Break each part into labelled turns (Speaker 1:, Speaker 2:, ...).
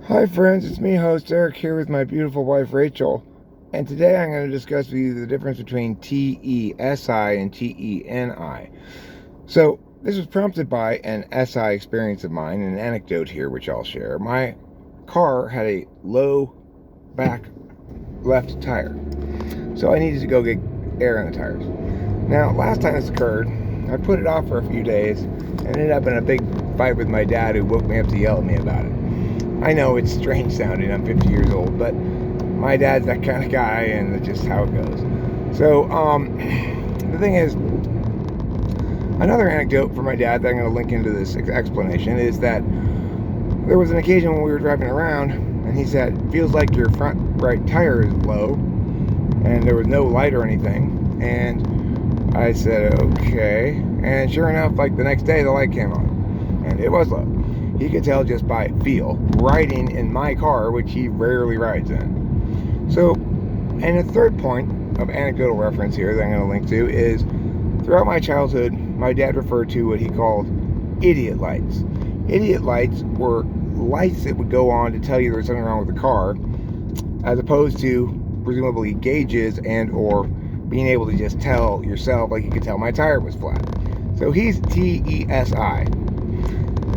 Speaker 1: Hi friends, it's me, host Eric, here with my beautiful wife Rachel, and today I'm going to discuss with you the difference between TESI and TENI. So, this was prompted by an SI experience of mine, an anecdote here which I'll share. My car had a low back left tire, so I needed to go get air in the tires. Now, last time this occurred, I put it off for a few days and ended up in a big fight with my dad, who woke me up to yell at me about it. I know it's strange sounding, I'm 50 years old, but my dad's that kind of guy, and it's just how it goes. So, the thing is, another anecdote for my dad that I'm going to link into this explanation is that there was an occasion when we were driving around, and he said, feels like your front right tire is low, and there was no light or anything, and I said, okay, and sure enough, like the next day, the light came on, and it was low. He could tell just by feel, riding in my car, which he rarely rides in. So, and a third point of anecdotal reference here that I'm going to link to is, throughout my childhood, my dad referred to what he called idiot lights. Idiot lights were lights that would go on to tell you there's something wrong with the car, as opposed to presumably gauges and or being able to just tell yourself, like you could tell my tire was flat. So he's TESI.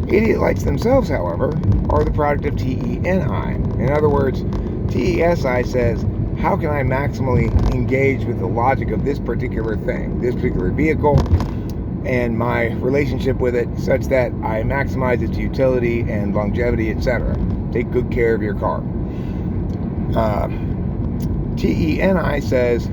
Speaker 1: Idiot lights themselves, however, are the product of TENI. In other words, TESI says, how can I maximally engage with the logic of this particular thing, this particular vehicle, and my relationship with it, such that I maximize its utility and longevity, etc. Take good care of your car. TENI says,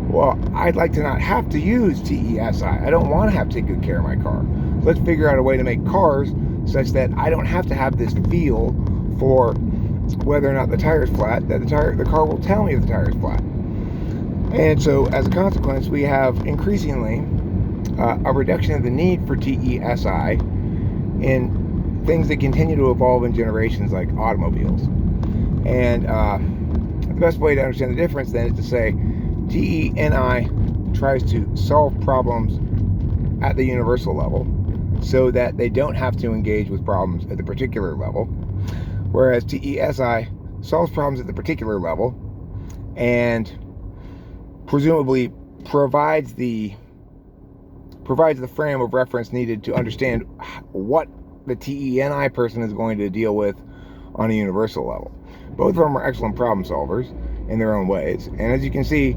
Speaker 1: well, I'd like to not have to use TESI. I don't want to have to take good care of my car. Let's figure out a way to make cars such that I don't have to have this feel for whether or not the tire is flat, that the car will tell me if the tire is flat. And so as a consequence, we have increasingly a reduction of the need for TESI in things that continue to evolve in generations like automobiles. And the best way to understand the difference then is to say TENI tries to solve problems at the universal level so that they don't have to engage with problems at the particular level, whereas TESI solves problems at the particular level and presumably provides the frame of reference needed to understand what the TENI person is going to deal with on a universal level. Both of them are excellent problem solvers in their own ways, and as you can see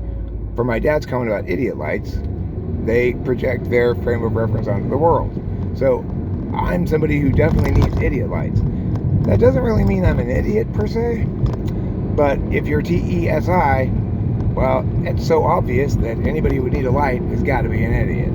Speaker 1: from my dad's comment about idiot lights, they project their frame of reference onto the world. So I'm somebody who definitely needs idiot lights. That doesn't really mean I'm an idiot per se, but if you're TESI, well, it's so obvious that anybody who would need a light has got to be an idiot.